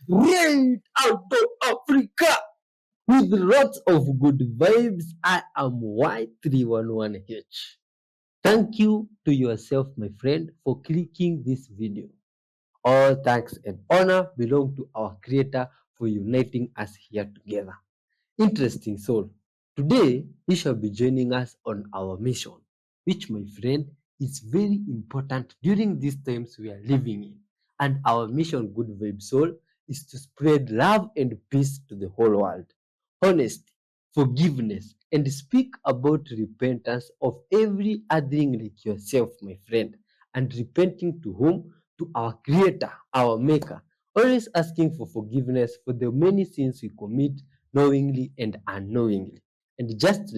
straight out of Africa with lots of good vibes. I am Y311H. Thank you to yourself, my friend, for clicking this video. All thanks and honor belong to our Creator for uniting us here together. Interesting soul. Today, he shall be joining us on our mission, which, my friend, is very important during these times we are living in. And our mission, Good Vibe Soul, is to spread love and peace to the whole world. Honesty, forgiveness, and speak about repentance of every other like yourself, my friend. And repenting to whom? To our Creator, our Maker. Always asking for forgiveness for the many sins we commit knowingly and unknowingly. And just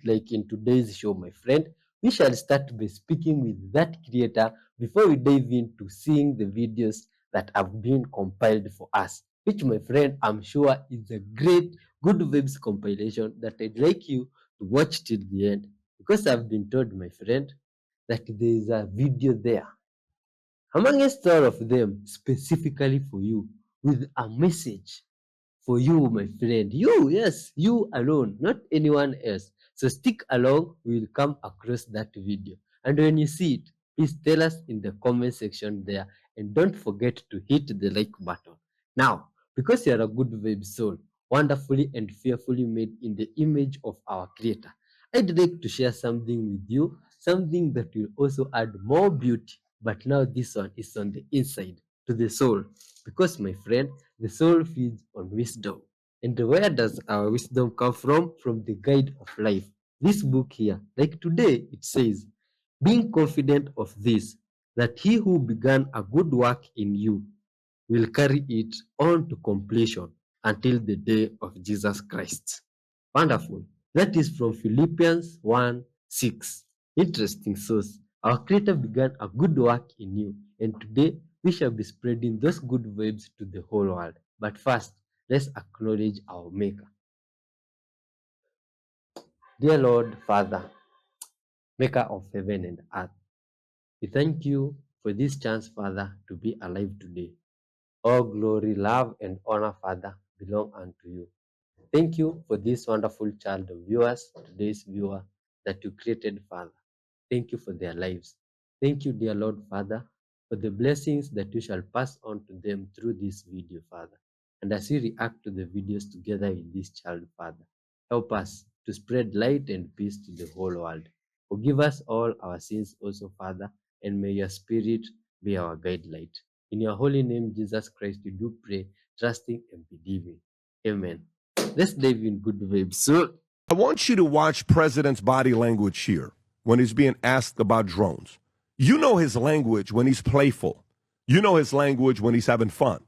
like in today's show, my friend, we shall start by speaking with that creator before we dive into seeing the videos that have been compiled for us, which, my friend, I'm sure is a great good vibes compilation that I'd like you to watch till the end, because I've been told, my friend, that there is a video there amongst all of them specifically for you with a message for you, my friend. You, yes, you alone, not anyone else. So stick along, we will come across that video. And when you see it, please tell us in the comment section there. And don't forget to hit the like button. Now, because you are a good vibe soul, wonderfully and fearfully made in the image of our Creator, I'd like to share something with you, something that will also add more beauty. But now this one is on the inside, to the soul. Because, my friend, the soul feeds on wisdom. And where does our wisdom come from? From the guide of life. This book here, like today, it says, being confident of this, that he who began a good work in you will carry it on to completion until the day of Jesus Christ. Wonderful. That is from Philippians 1:6. Interesting source. Our Creator began a good work in you, and today we shall be spreading those good vibes to the whole world. But first, let's acknowledge our Maker. Dear Lord, Father, Maker of heaven and earth, we thank you for this chance, Father, to be alive today. All glory, love, and honor, Father, belong unto you. Thank you for this wonderful child of viewers, today's viewer that you created, Father. Thank you for their lives. Thank you, dear Lord, Father, for the blessings that you shall pass on to them through this video, Father. And as we react to the videos together with this child, Father, help us to spread light and peace to the whole world. Forgive us all our sins also, Father, and may your Spirit be our guide light. In your holy name, Jesus Christ, we do pray, trusting and believing. Amen. Let's dive in good vibes. So, I want you to watch President's body language here when he's being asked about drones. You know his language when he's playful. You know his language when he's having fun.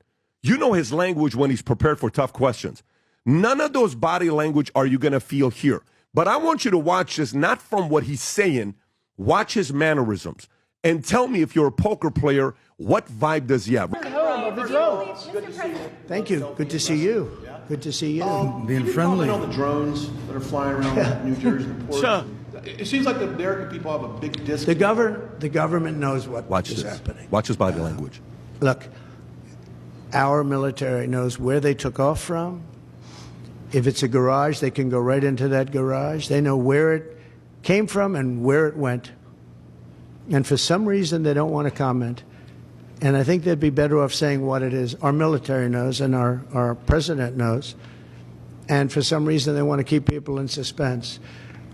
You know his language when he's prepared for tough questions. None of those body language are you going to feel here. But I want you to watch this, not from what he's saying. Watch his mannerisms. And tell me, if you're a poker player, what vibe does he have? Thank you. Good to see you. Good to see you. Being friendly. All the drones that are flying around New Jersey and the port. It seems like the American people have a big disconnect. The government knows what Watch is this. happening. Watch his body language. Look, our military knows where they took off from. If it's a garage, they can go right into that garage. They know where it came from and where it went. And for some reason, they don't want to comment. And I think they'd be better off saying what it is. Our military knows and our president knows. And for some reason, they want to keep people in suspense.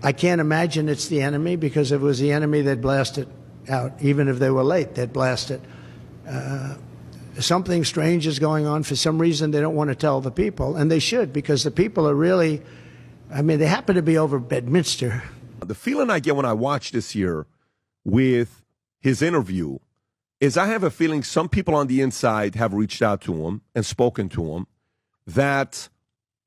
I can't imagine it's the enemy, because if it was the enemy, they'd blast it out. Even if they were late, they'd blast it. Something strange is going on. For some reason, they don't want to tell the people. And they should, because the people are really, I mean, they happen to be over Bedminster. The feeling I get when I watch this here with his interview is I have a feeling some people on the inside have reached out to him and spoken to him, that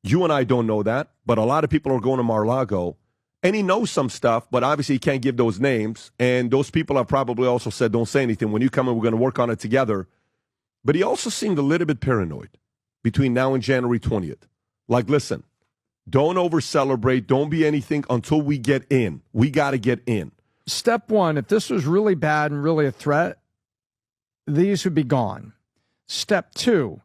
you and I don't know that, but a lot of people are going to Mar-a-Lago, and he knows some stuff, but obviously he can't give those names, and those people have probably also said, don't say anything. When you come in, we're going to work on it together. But he also seemed a little bit paranoid between now and January 20th. Like, listen, don't over-celebrate, don't be anything until we get in. We got to get in. Step one, if this was really bad and really a threat, these would be gone. Step two,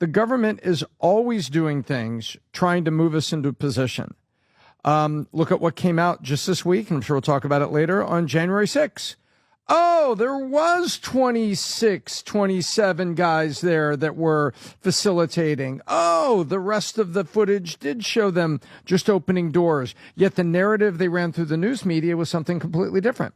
the government is always doing things trying to move us into a position. Look at what came out just this week, and I'm sure we'll talk about it later, on January 6th. Oh, there was 26, 27 guys there that were facilitating. Oh, the rest of the footage did show them just opening doors. Yet the narrative they ran through the news media was something completely different.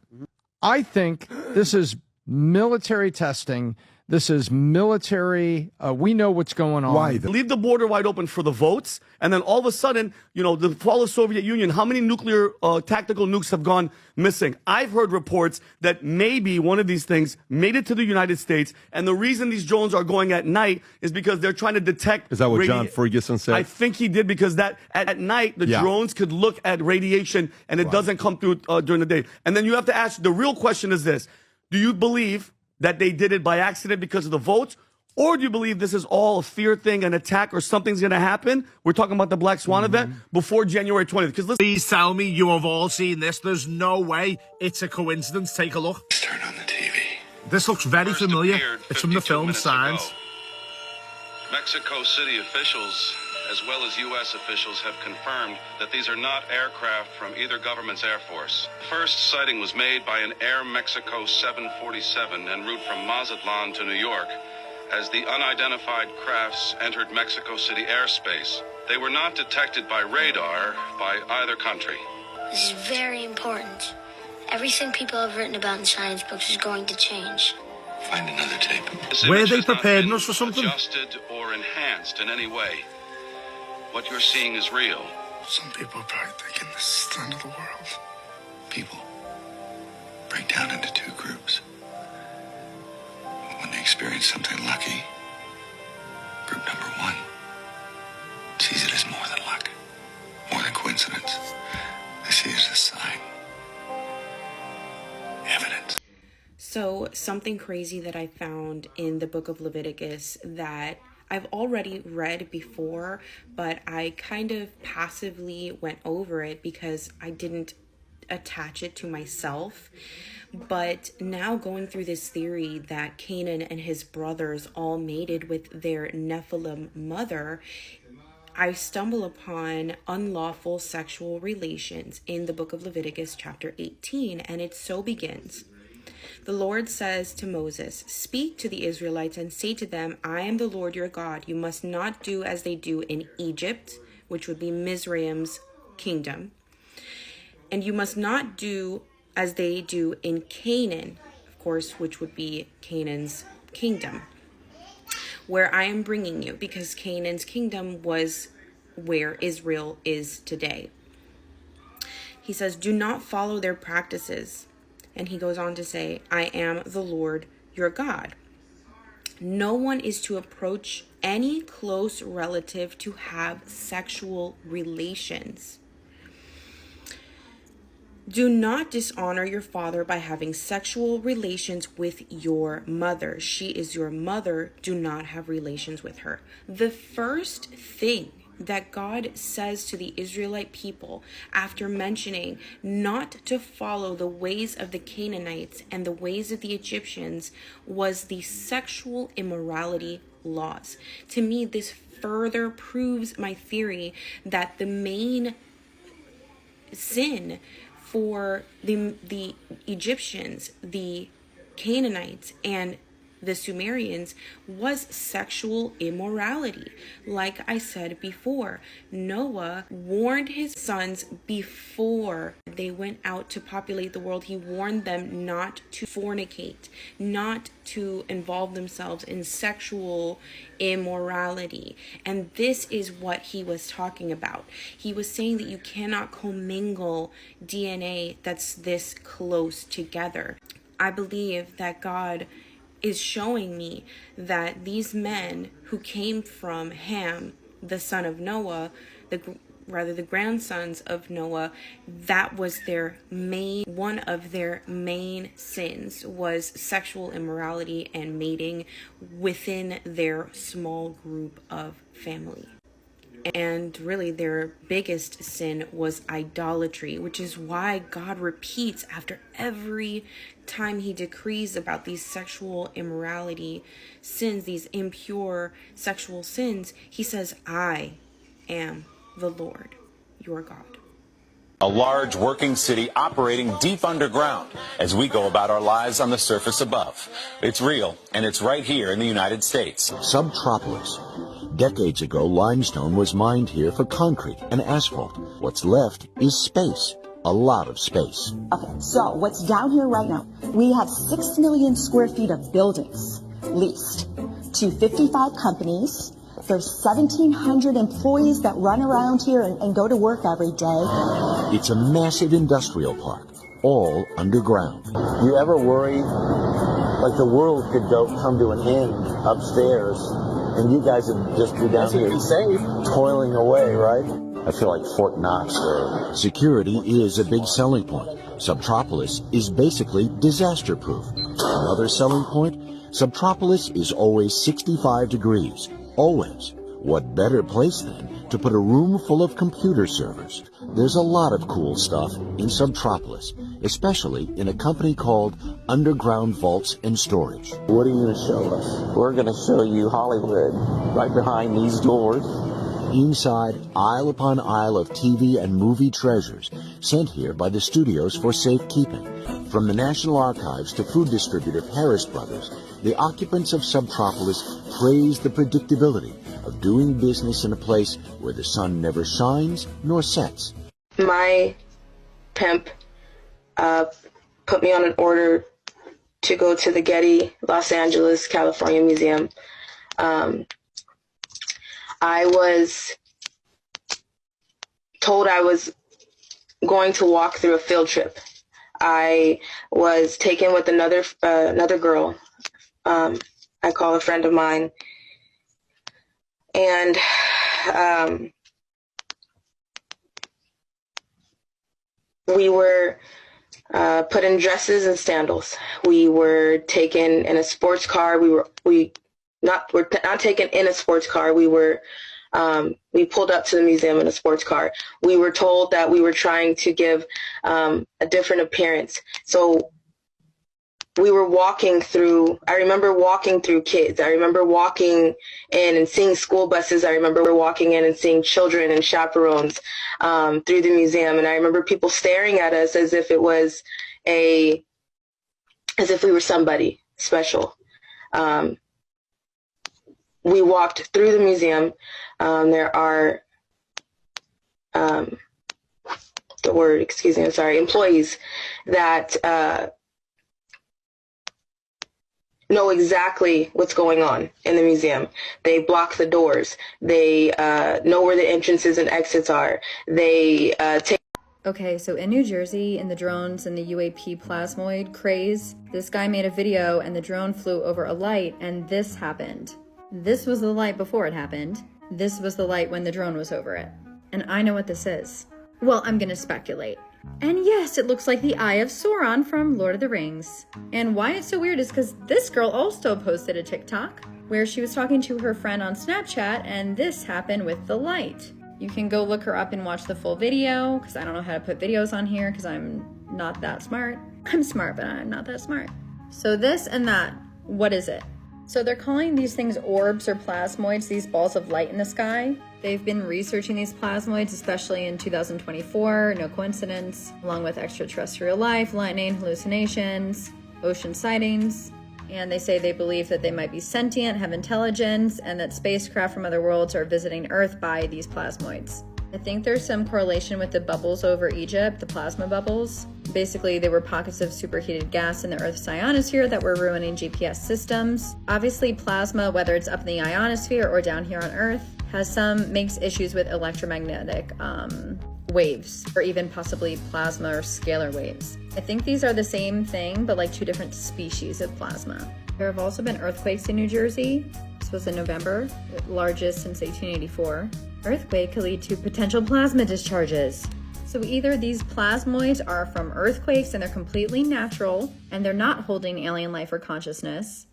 I think this is military testing. This is military. We know what's going on. Why? Leave the border wide open for the votes, and then all of a sudden, the fall of the Soviet Union, how many nuclear tactical nukes have gone missing? I've heard reports that maybe one of these things made it to the United States, and the reason these drones are going at night is because they're trying to detect. Is that what John Ferguson said? I think he did, because that at night the drones could look at radiation, and it doesn't come through during the day. And then you have to ask, the real question is this: do you believe that they did it by accident because of the votes? Or do you believe this is all a fear thing, an attack, or something's going to happen? We're talking about the Black Swan event before January 20th. Because please tell me you have all seen this. There's no way it's a coincidence. Take a look. Let's turn on the TV. This looks very familiar. It's from the film Signs. Mexico City officials, as well as U.S. officials, have confirmed that these are not aircraft from either government's Air Force. The first sighting was made by an Air Mexico 747 en route from Mazatlan to New York as the unidentified crafts entered Mexico City airspace. They were not detected by radar by either country. This is very important. Everything people have written about in science books is going to change. Find another tape. Were they preparing us for something? Adjusted or enhanced in any way. What you're seeing is real. Some people are probably thinking this is the end of the world. People break down into two groups. When they experience something lucky, group number one sees it as more than luck, more than coincidence. They see it as a sign, evidence. So something crazy that I found in the book of Leviticus that I've already read before, but I kind of passively went over it because I didn't attach it to myself. But now going through this theory that Canaan and his brothers all mated with their Nephilim mother, I stumble upon unlawful sexual relations in the book of Leviticus chapter 18, and it so begins. The Lord says to Moses, "Speak to the Israelites and say to them, I am the Lord your God. You must not do as they do in Egypt," which would be Mizraim's kingdom, "and you must not do as they do in Canaan," of course, which would be Canaan's kingdom, "where I am bringing you," because Canaan's kingdom was where Israel is today. He says, "Do not follow their practices." And he goes on to say, "I am the Lord your God. No one is to approach any close relative to have sexual relations. Do not dishonor your father by having sexual relations with your mother. She is your mother. Do not have relations with her." The first thing that God says to the Israelite people after mentioning not to follow the ways of the Canaanites and the ways of the Egyptians was the sexual immorality laws. To me, this further proves my theory that the main sin for the Egyptians, the Canaanites, and the Sumerians was sexual immorality. Like I said before, Noah warned his sons before they went out to populate the world. He warned them not to fornicate, not to involve themselves in sexual immorality. And this is what he was talking about. He was saying that you cannot commingle DNA that's this close together. I believe that God is showing me that these men who came from Ham, the son of Noah, the grandsons of Noah, that was one of their main sins was sexual immorality and mating within their small group of family. And really, their biggest sin was idolatry, which is why God repeats after every time he decrees about these sexual immorality sins, these impure sexual sins, he says, I am the Lord, your God. A large working city operating deep underground as we go about our lives on the surface above. It's real, and it's right here in the United States. Subtropolis. Decades ago, limestone was mined here for concrete and asphalt. What's left is space. A lot of space. Okay, so what's down here right now? We have 6 million square feet of buildings leased to 55 companies. There's 1,700 employees that run around here and go to work every day. It's a massive industrial park, all underground. You ever worry like the world could come to an end upstairs and you guys would just be down here safe, toiling away, right? I feel like Fort Knox there. Security is a big selling point. Subtropolis is basically disaster-proof. Another selling point? Subtropolis is always 65 degrees. Always. What better place, then, to put a room full of computer servers? There's a lot of cool stuff in Subtropolis, especially in a company called Underground Vaults and Storage. What are you going to show us? We're going to show you Hollywood right behind these doors. Inside, aisle upon aisle of TV and movie treasures sent here by the studios for safekeeping. From the National Archives to food distributor Harris Brothers, the occupants of Subtropolis praise the predictability of doing business in a place where the sun never shines nor sets. My pimp put me on an order to go to the Getty, Los Angeles, California Museum. I was told I was going to walk through a field trip. I was taken with another girl. I call a friend of mine, and we were put in dresses and sandals. We were taken in a sports car. We're not taken in a sports car. We pulled up to the museum in a sports car. We were told that we were trying to give a different appearance. So we were walking through, I remember walking through kids. I remember walking in and seeing school buses. I remember walking in and seeing children and chaperones through the museum. And I remember people staring at us as if it was as if we were somebody special. We walked through the museum. There are, employees that know exactly what's going on in the museum. They block the doors. They know where the entrances and exits are. They take... Okay, so in New Jersey, in the drones and the UAP plasmoid craze, this guy made a video and the drone flew over a light and this happened. This was the light before it happened. This was the light when the drone was over it. And I know what this is. Well, I'm gonna speculate. And yes, it looks like the Eye of Sauron from Lord of the Rings. And why it's so weird is because this girl also posted a TikTok where she was talking to her friend on Snapchat and this happened with the light. You can go look her up and watch the full video because I don't know how to put videos on here because I'm not that smart. I'm smart, but I'm not that smart. So this and that, what is it? So they're calling these things orbs or plasmoids, these balls of light in the sky. They've been researching these plasmoids, especially in 2024, no coincidence, along with extraterrestrial life, lightning, hallucinations, ocean sightings. And they say they believe that they might be sentient, have intelligence, and that spacecraft from other worlds are visiting Earth by these plasmoids. I think there's some correlation with the bubbles over Egypt, the plasma bubbles. Basically, they were pockets of superheated gas in the Earth's ionosphere that were ruining GPS systems. Obviously, plasma, whether it's up in the ionosphere or down here on Earth, makes issues with electromagnetic waves, or even possibly plasma or scalar waves. I think these are the same thing, but like two different species of plasma. There have also been earthquakes in New Jersey. This was in November, the largest since 1884. Earthquake could lead to potential plasma discharges. So either these plasmoids are from earthquakes and they're completely natural and they're not holding alien life or consciousness,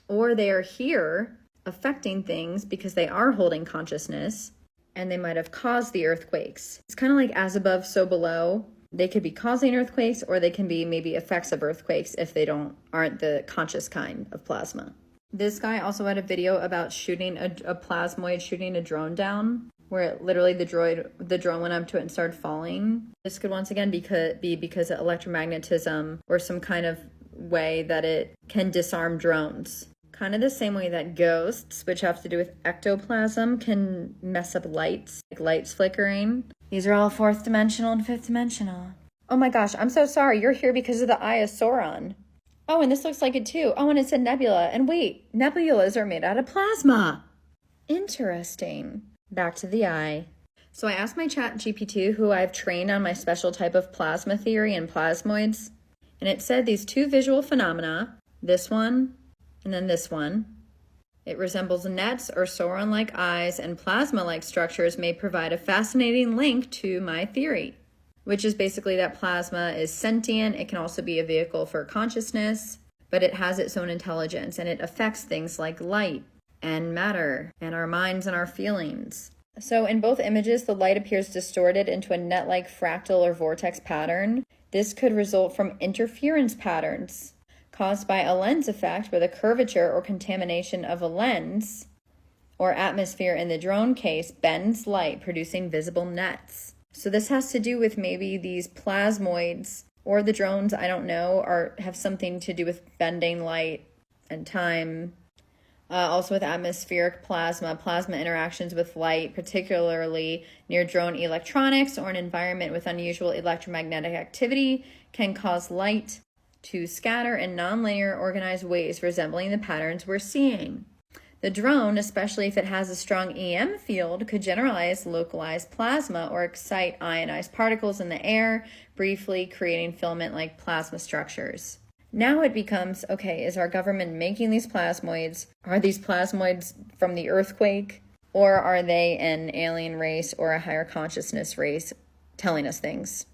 or they are here affecting things because they are holding consciousness and they might have caused the earthquakes. It's kind of like as above, so below. They could be causing earthquakes, or they can be maybe effects of earthquakes if they aren't the conscious kind of plasma. This guy also had a video about shooting a plasmoid, shooting a drone down, where literally the drone went up to it and started falling. This could once again be because of electromagnetism or some kind of way that it can disarm drones. Kind of the same way that ghosts, which have to do with ectoplasm, can mess up lights, like lights flickering. These are all 4th dimensional and 5th dimensional. Oh my gosh, I'm so sorry. You're here because of the Eye of Sauron. Oh, and this looks like it too. Oh, and it's a nebula. And wait, nebulas are made out of plasma. Interesting. Back to the eye. So I asked my chat GPT, who I've trained on my special type of plasma theory and plasmoids, and it said these 2 visual phenomena, this one and then this one, it resembles nets or Sauron-like eyes, and plasma-like structures may provide a fascinating link to my theory, which is basically that plasma is sentient. It can also be a vehicle for consciousness, but it has its own intelligence, and it affects things like light and matter and our minds and our feelings. So in both images, the light appears distorted into a net-like fractal or vortex pattern. This could result from interference patterns caused by a lens effect, where the curvature or contamination of a lens or atmosphere in the drone case bends light, producing visible nets. So this has to do with maybe these plasmoids or the drones, I don't know, have something to do with bending light and time. Also with atmospheric plasma interactions with light, particularly near drone electronics or an environment with unusual electromagnetic activity, can cause light to scatter in nonlinear organized ways resembling the patterns we're seeing. The drone, especially if it has a strong EM field, could generalize localized plasma or excite ionized particles in the air, briefly creating filament-like plasma structures. Now it becomes, okay, is our government making these plasmoids? Are these plasmoids from the earthquake? Or are they an alien race or a higher consciousness race telling us things?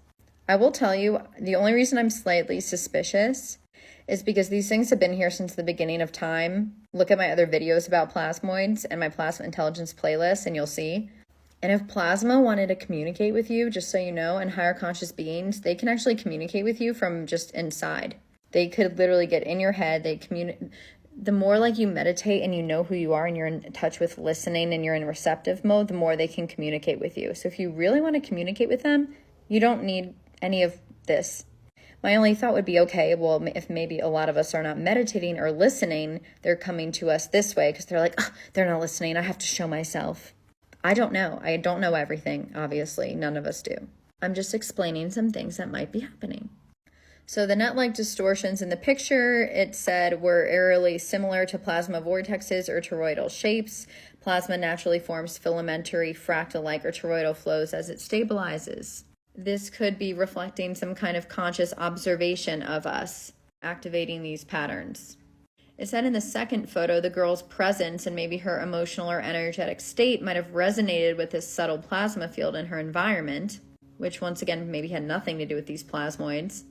I will tell you, the only reason I'm slightly suspicious is because these things have been here since the beginning of time. Look at my other videos about plasmoids and my plasma intelligence playlist, and you'll see. And if plasma wanted to communicate with you, just so you know, and higher conscious beings, they can actually communicate with you from just inside. They could literally get in your head. The more like you meditate and you know who you are and you're in touch with listening and you're in receptive mode, the more they can communicate with you. So if you really want to communicate with them, you don't need any of this. My only thought would be, okay, well, if maybe a lot of us are not meditating or listening, they're coming to us this way because they're like, oh, they're not listening. I have to show myself. I don't know. I don't know everything, obviously. None of us do. I'm just explaining some things that might be happening. So the net-like distortions in the picture, it said, were eerily similar to plasma vortexes or toroidal shapes. Plasma naturally forms filamentary, fractal-like, or toroidal flows as it stabilizes. This could be reflecting some kind of conscious observation of us, activating these patterns. It said in the second photo, the girl's presence and maybe her emotional or energetic state might have resonated with this subtle plasma field in her environment, which once again maybe had nothing to do with these plasmoids.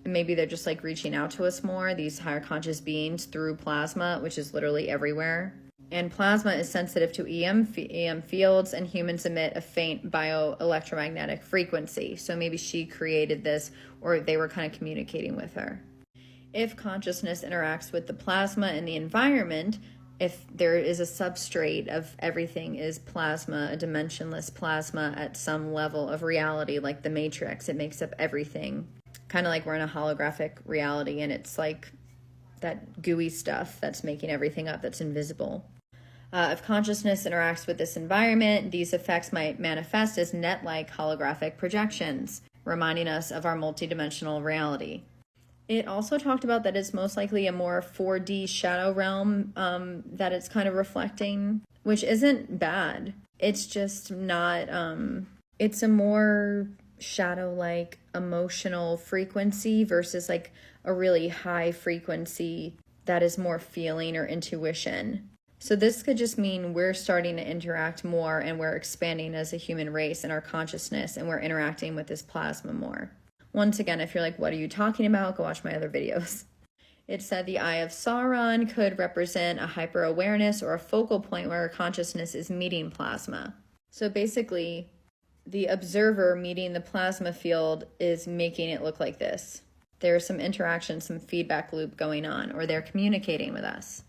And maybe they're just like reaching out to us more, these higher conscious beings, through plasma, which is literally everywhere. And plasma is sensitive to EM fields, and humans emit a faint bioelectromagnetic frequency. So maybe she created this, or they were kind of communicating with her. If consciousness interacts with the plasma in the environment, if there is a substrate of everything is plasma, a dimensionless plasma at some level of reality, like the Matrix, it makes up everything. Kind of like we're in a holographic reality, and it's like that gooey stuff that's making everything up that's invisible. If consciousness interacts with this environment, these effects might manifest as net-like holographic projections, reminding us of our multidimensional reality. It also talked about that it's most likely a more 4D shadow realm that it's kind of reflecting, which isn't bad. It's just not, it's a more shadow-like emotional frequency versus like a really high frequency that is more feeling or intuition. So this could just mean we're starting to interact more, and we're expanding as a human race in our consciousness, and we're interacting with this plasma more. Once again, if you're like, what are you talking about? Go watch my other videos. It said the Eye of Sauron could represent a hyper-awareness or a focal point where consciousness is meeting plasma. So basically, the observer meeting the plasma field is making it look like this. There's some interaction, some feedback loop going on, or they're communicating with us.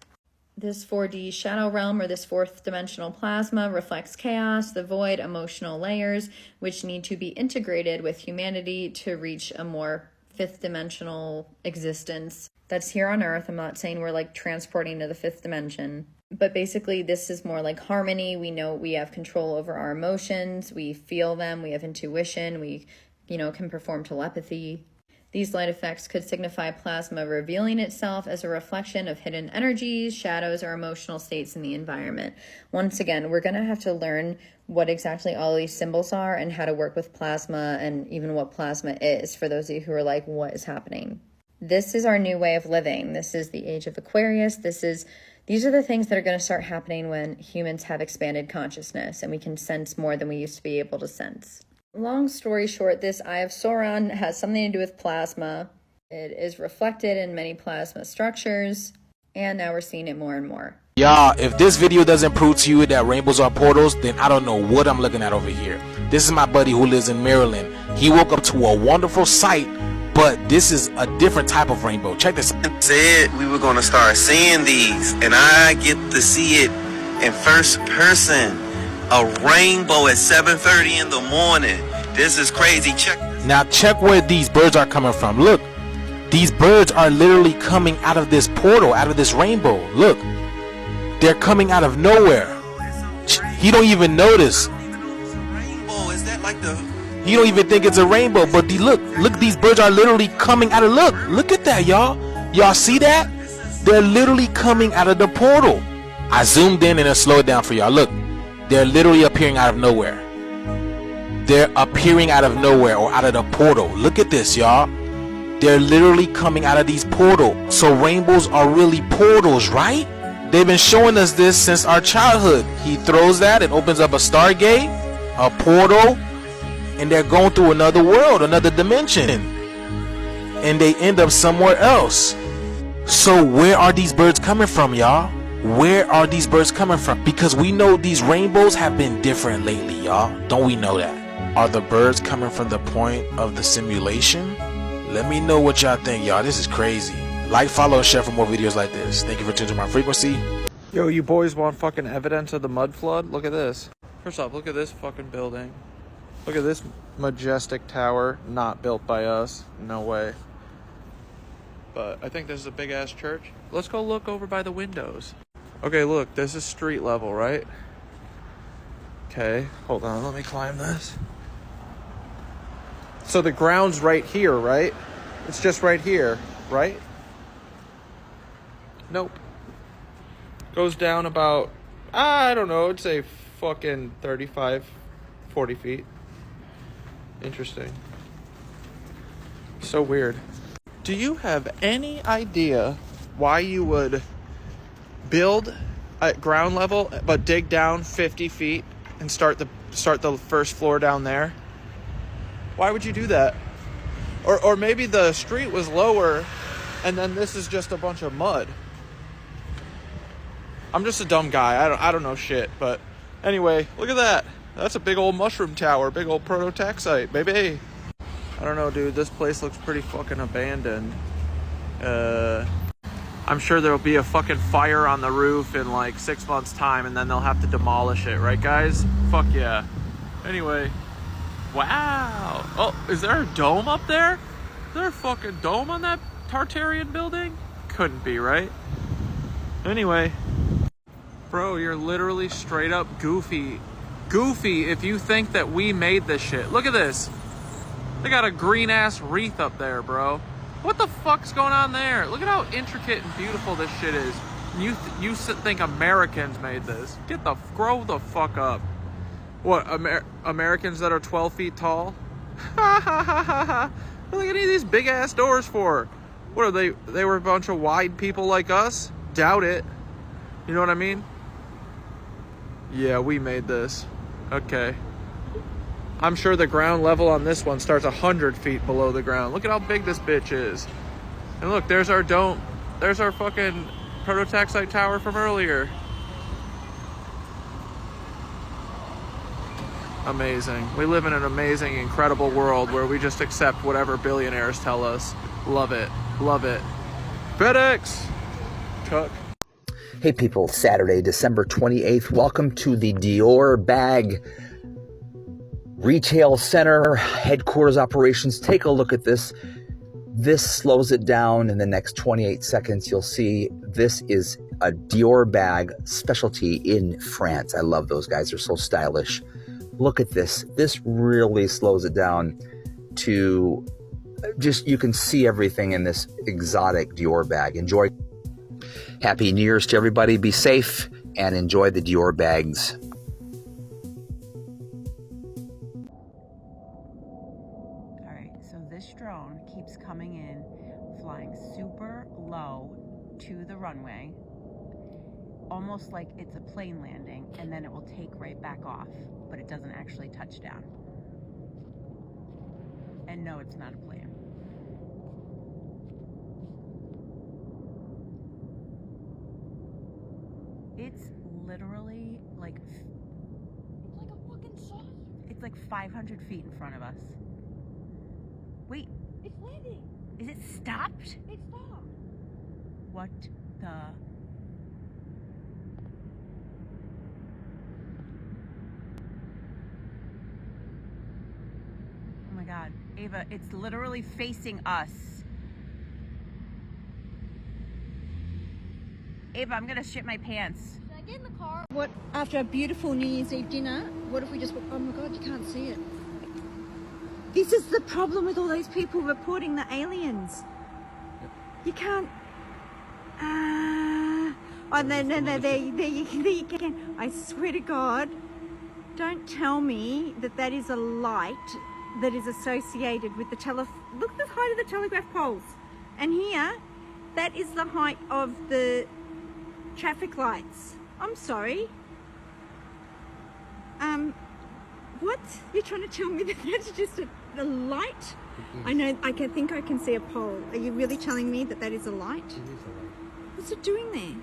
This 4D shadow realm, or this fourth dimensional plasma, reflects chaos, the void, emotional layers, which need to be integrated with humanity to reach a more fifth dimensional existence that's here on Earth. I'm not saying we're like transporting to the fifth dimension, but basically this is more like harmony. We know we have control over our emotions, we feel them, we have intuition, we, can perform telepathy. These light effects could signify plasma revealing itself as a reflection of hidden energies, shadows, or emotional states in the environment. Once again, we're going to have to learn what exactly all these symbols are and how to work with plasma and even what plasma is, for those of you who are like, what is happening? This is our new way of living. This is the age of Aquarius. These are the things that are going to start happening when humans have expanded consciousness and we can sense more than we used to be able to sense. Long story short, this Eye of Sauron has something to do with plasma. It is reflected in many plasma structures, and now we're seeing it more and more. Y'all, if this video doesn't prove to you that rainbows are portals, then I don't know what I'm looking at over here. This is my buddy who lives in Maryland. He woke up to a wonderful sight, but this is a different type of rainbow. Check this out. Said we were going to start seeing these, and I get to see it in first person. A rainbow at 7:30 in the morning. This is crazy. Now check where these birds are coming from. Look, these birds are literally coming out of this portal, out of this rainbow. Look, they're coming out of nowhere. He don't even notice. Rainbow, is that like the... You don't even think it's a rainbow, but look, these birds are literally coming out of, look at that, y'all. Y'all see that? They're literally coming out of the portal. I zoomed in and I slowed it down for y'all. Look, they're literally appearing out of nowhere. They're appearing out of nowhere, or out of the portal. Look at this, y'all. They're literally coming out of these portals. So rainbows are really portals, right? They've been showing us this since our childhood. He throws that, it opens up a stargate, a portal, and they're going through another world, another dimension, and they end up somewhere else. So where are these birds coming from, y'all? Where are these birds coming from? Because we know these rainbows have been different lately, y'all. Don't we know that? Are the birds coming from the point of the simulation? Let me know what y'all think, y'all. This is crazy. Like, follow, and share for more videos like this. Thank you for tuning to my frequency. Yo, you boys want fucking evidence of the mud flood? Look at this. First off, look at this fucking building. Look at this majestic tower. Not built by us. No way. But I think this is a big ass church. Let's go look over by the windows. Okay, look, this is street level, right? Okay, hold on, let me climb this. So the ground's right here, right? It's just right here, right? Nope. Goes down about, I don't know, I'd say fucking 35, 40 feet. Interesting. So weird. Do you have any idea why you would build at ground level but dig down 50 feet and start the first floor down there? Why would you do that? Or maybe the street was lower and then this is just a bunch of mud. I'm just a dumb guy. I don't know shit, but anyway, look at that. That's a big old mushroom tower, big old prototaxite, baby. I don't know, dude. This place looks pretty fucking abandoned. I'm sure there'll be a fucking fire on the roof in like 6 months' time, and then they'll have to demolish it, right, guys? Fuck yeah. Anyway, wow. Oh, is there a dome up there? Is there a fucking dome on that Tartarian building? Couldn't be, right? Anyway, bro, you're literally straight up goofy. Goofy if you think that we made this shit. Look at this. They got a green ass wreath up there, bro. What the fuck's going on there? Look at how intricate and beautiful this shit is. You think Americans made this? Grow the fuck up. What, Americans that are 12 feet tall? Ha ha ha ha ha. What are any of these big ass doors for? What are they? They were a bunch of wide people like us? Doubt it. You know what I mean? Yeah, we made this. Okay. I'm sure the ground level on this one starts 100 feet below the ground. Look at how big this bitch is. And look, there's our dome. There's our fucking prototaxite tower from earlier. amazing. We live in an amazing, incredible world where we just accept whatever billionaires tell us. Love it. Love it. FedEx! Cook. Hey people, Saturday, December 28th. Welcome to the Dior Bag Retail Center headquarters operations. Take a look at this. This slows it down in the next 28 seconds. You'll see this is a Dior bag specialty in France. I love those guys. They're so stylish. Look at this. This really slows it down to just, you can see everything in this exotic Dior bag. Enjoy. Happy New Year's to everybody. Be safe and enjoy the Dior bags. All right, so this drone keeps coming in, flying super low to the runway, almost like it's a plane landing, and then it will take right back off, but it doesn't actually touch down. And no, it's not a plane. It's literally like, it's like a fucking saucer. It's like 500 feet in front of us. Wait. It's landing. Is it stopped? It stopped. What the? Oh my God. Ava, it's literally facing us. Ava, I'm gonna shit my pants. Should I get in the car? What, after a beautiful New Year's Eve dinner, what if we just, oh my God, you can't see it. This is the problem with all those people reporting the aliens. You can't, oh, no, there you can. I swear to God, don't tell me that that is a light that is associated with the look at the height of the telegraph poles. And here, that is the height of the traffic lights. I'm sorry. What? You're trying to tell me that that's just a light? I know, I think I can see a pole. Are you really telling me that that is a light? It is a light. What's it doing there?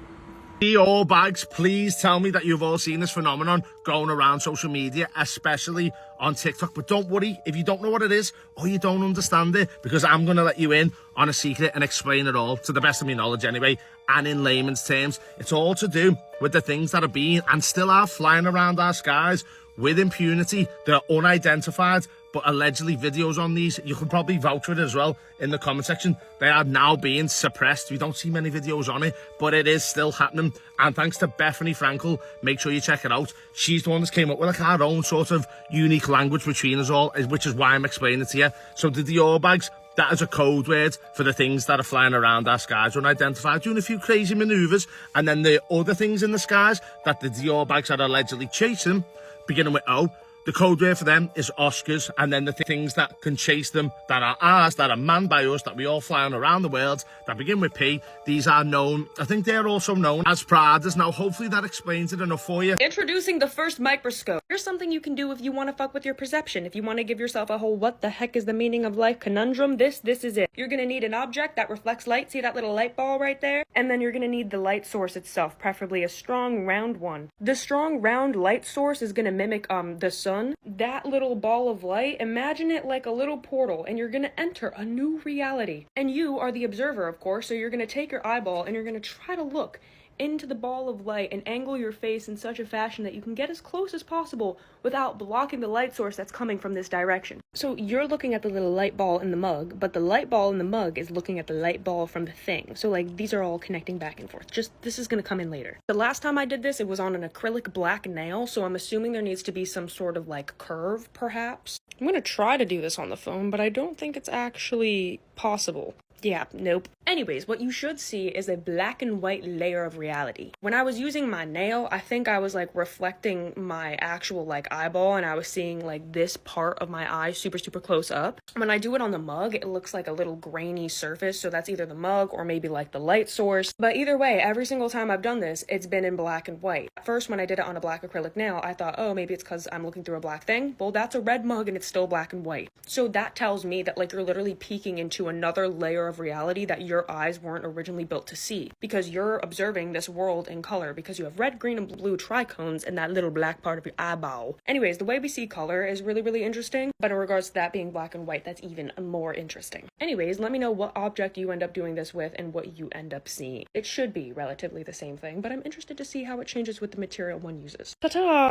Dior bags, please tell me that you've all seen this phenomenon going around social media, especially on TikTok. But don't worry if you don't know what it is or you don't understand it, because I'm going to let you in on a secret and explain it all to the best of my knowledge anyway, and in layman's terms. It's all to do with the things that are being and still are flying around our skies with impunity. They're unidentified, but allegedly videos on these, you can probably vouch for it as well in the comment section. They are now being suppressed. We don't see many videos on it, but it is still happening. And thanks to Bethany Frankel, make sure you check it out. She's the one that came up with like our own sort of unique language between us all, which is why I'm explaining it to you. So the Dior bags, that is a code word for the things that are flying around our skies unidentified, doing a few crazy maneuvers. And then the other things in the skies that the Dior bags are allegedly chasing, beginning with O, the code word for them is Oscars, and then the things that can chase them, that are ours, that are manned by us, that we all fly on around the world, that begin with P, these are known, I think they're also known as Pradas. Now, hopefully that explains it enough for you. Introducing the first microscope. Here's something you can do if you want to fuck with your perception. If you want to give yourself a whole what the heck is the meaning of life conundrum, this is it. You're going to need an object that reflects light. See that little light ball right there? And then you're going to need the light source itself, preferably a strong round one. The strong round light source is going to mimic the sun. That little ball of light, imagine it like a little portal, and you're going to enter a new reality. And you are the observer, of course, so you're going to take your eyeball and you're going to try to look into the ball of light and angle your face in such a fashion that you can get as close as possible without blocking the light source that's coming from this direction. So you're looking at the little light ball in the mug, but the light ball in the mug is looking at the light ball from the thing. So like these are all connecting back and forth. Just this is going to come in later. The last time I did this, it was on an acrylic black nail, so I'm assuming there needs to be some sort of like curve perhaps. I'm going to try to do this on the phone, but I don't think it's actually possible. Yeah, nope. Anyways, what you should see is a black and white layer of reality. When I was using my nail, I think I was like reflecting my actual like eyeball, and I was seeing like this part of my eye super close up. When I do it on the mug, it looks like a little grainy surface, so that's either the mug or maybe like the light source. But either way, every single time I've done this, it's been in black and white. At first, when I did it on a black acrylic nail, I thought, oh, maybe it's because I'm looking through a black thing. Well, that's a red mug and it's still black and white. So that tells me that like you're literally peeking into another layer of reality that your eyes weren't originally built to see, because you're observing this world in color because you have red, green, and blue trichones in that little black part of your eyeball. Anyways, the way we see color is really, really interesting, but in regards to that being black and white, that's even more interesting. Anyways, let me know what object you end up doing this with and what you end up seeing. It should be relatively the same thing, but I'm interested to see how it changes with the material one uses. Ta-ta!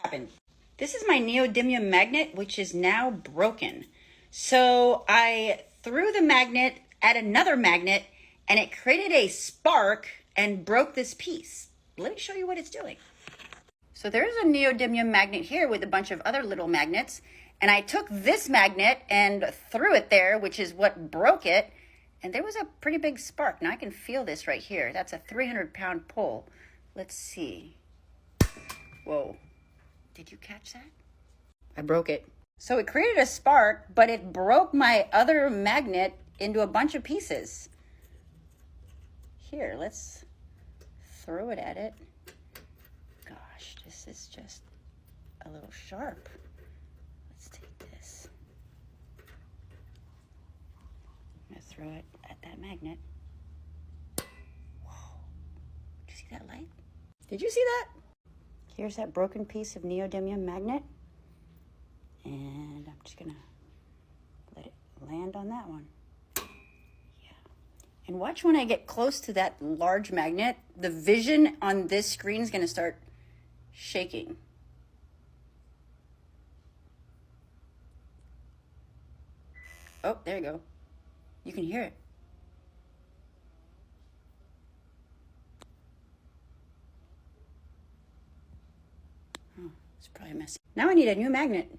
Happened. This is my neodymium magnet, which is now broken. So I threw the magnet at another magnet and it created a spark and broke this piece. Let me show you what it's doing. So there's a neodymium magnet here with a bunch of other little magnets. And I took this magnet and threw it there, which is what broke it. And there was a pretty big spark. Now I can feel this right here. That's a 300-pound pull. Let's see. Whoa. Did you catch that? I broke it. So it created a spark, but it broke my other magnet into a bunch of pieces. Here, let's throw it at it. Gosh, this is just a little sharp. Let's take this. I'm gonna throw it at that magnet. Whoa, did you see that light? Did you see that? Here's that broken piece of neodymium magnet. And I'm just gonna let it land on that one. Yeah. And watch when I get close to that large magnet, the vision on this screen is gonna start shaking. Oh, there you go. You can hear it. Oh, it's probably messy. Now I need a new magnet.